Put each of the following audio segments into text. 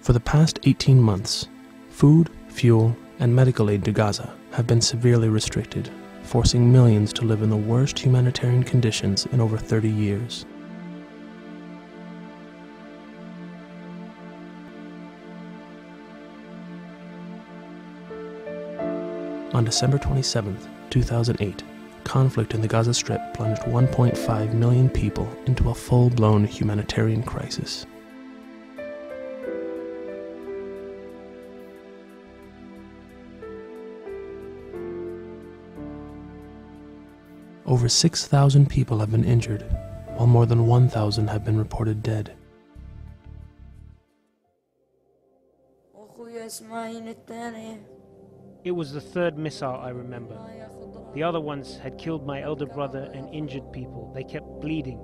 For the past 18 months, food, fuel, and medical aid to Gaza have been severely restricted, forcing millions to live in the worst humanitarian conditions in over 30 years. On December 27, 2008, conflict in the Gaza Strip plunged 1.5 million people into a full-blown humanitarian crisis. Over 6,000 people have been injured, while more than 1,000 have been reported dead. It was the third missile I remember. The other ones had killed my elder brother and injured people. They kept bleeding.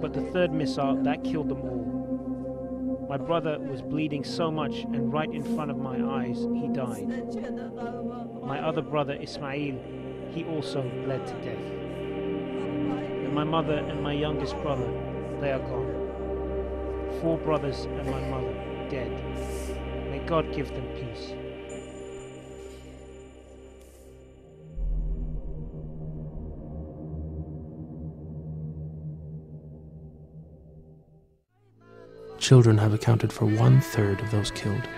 But the third missile, that killed them all. My brother was bleeding so much, and right in front of my eyes, he died. My other brother, Ismail, he also bled to death. And my mother and my youngest brother, they are gone. 4 brothers and my mother, dead. May God give them peace. Children have accounted for 1/3 of those killed.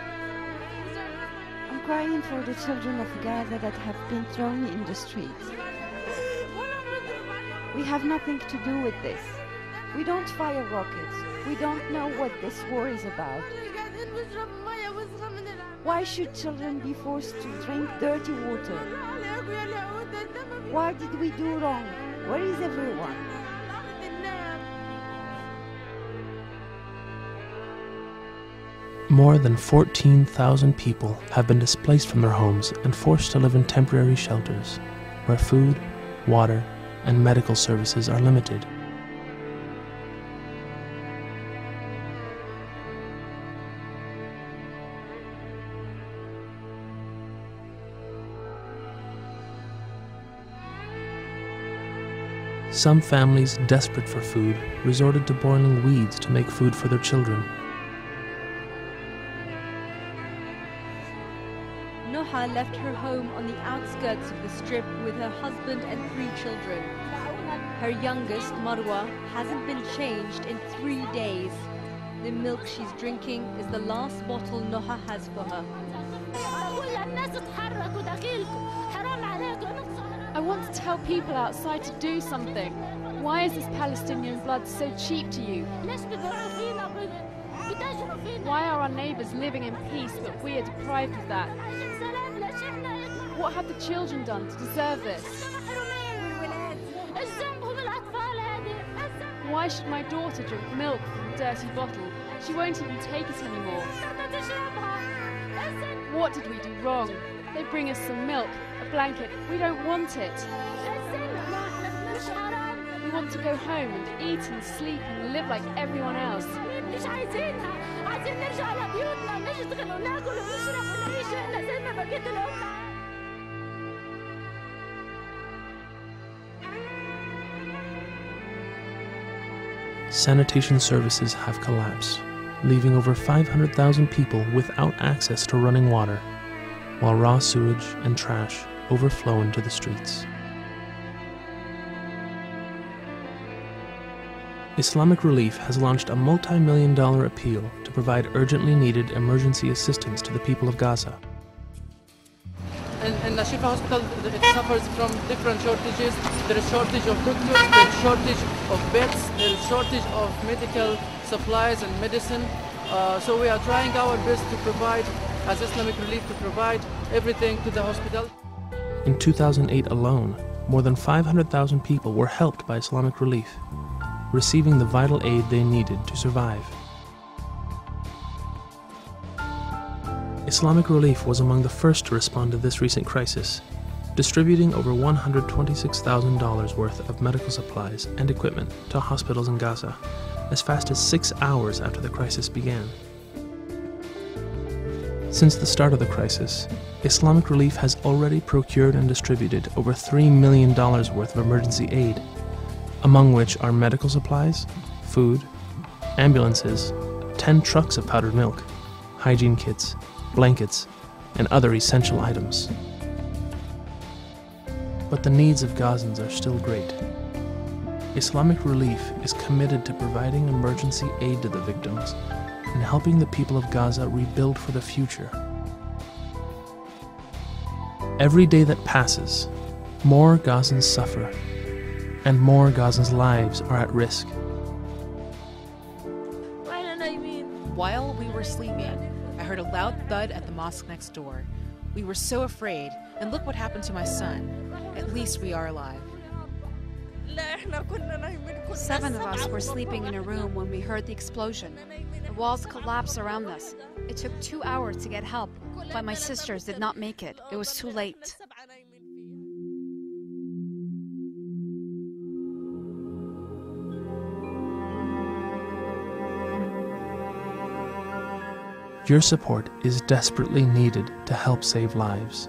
I'm crying for the children of Gaza that have been thrown in the streets. We have nothing to do with this. We don't fire rockets. We don't know what this war is about. Why should children be forced to drink dirty water? Why did we do wrong? Where is everyone? More than 14,000 people have been displaced from their homes and forced to live in temporary shelters, where food, water, and medical services are limited. Some families, desperate for food, resorted to boiling weeds to make food for their children. Noha left her home on the outskirts of the Strip with her husband and 3 children. Her youngest, Marwa, hasn't been changed in 3 days. The milk she's drinking is the last bottle Noha has for her. I want to tell people outside to do something. Why is this Palestinian blood so cheap to you? Why are our neighbours living in peace but we are deprived of that? What have the children done to deserve this? Why should my daughter drink milk from a dirty bottle? She won't even take it anymore. What did we do wrong? They bring us some milk, a blanket. We don't want it. We want to go home and eat and sleep and live like everyone else. Sanitation services have collapsed, leaving over 500,000 people without access to running water, while raw sewage and trash overflow into the streets. Islamic Relief has launched a multi-million-dollar appeal to provide urgently needed emergency assistance to the people of Gaza. In the Shifa hospital, it suffers from different shortages. There is shortage of doctors, there is shortage of beds, there is shortage of medical supplies and medicine. So we are trying our best to provide, as Islamic Relief, to provide everything to the hospital. In 2008 alone, more than 500,000 people were helped by Islamic Relief, receiving the vital aid they needed to survive. Islamic Relief was among the first to respond to this recent crisis, distributing over $126,000 worth of medical supplies and equipment to hospitals in Gaza as fast as 6 hours after the crisis began. Since the start of the crisis, Islamic Relief has already procured and distributed over $3 million worth of emergency aid, among which are medical supplies, food, ambulances, 10 trucks of powdered milk, hygiene kits, blankets, and other essential items. But the needs of Gazans are still great. Islamic Relief is committed to providing emergency aid to the victims and helping the people of Gaza rebuild for the future. Every day that passes, more Gazans suffer, and more Gazans' lives are at risk. While we were sleeping, I heard a loud thud at the mosque next door. We were so afraid, and look what happened to my son. At least we are alive. 7 of us were sleeping in a room when we heard the explosion. The walls collapsed around us. It took 2 hours to get help, but my sisters did not make it. It was too late. Your support is desperately needed to help save lives.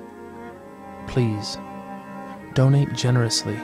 Please, donate generously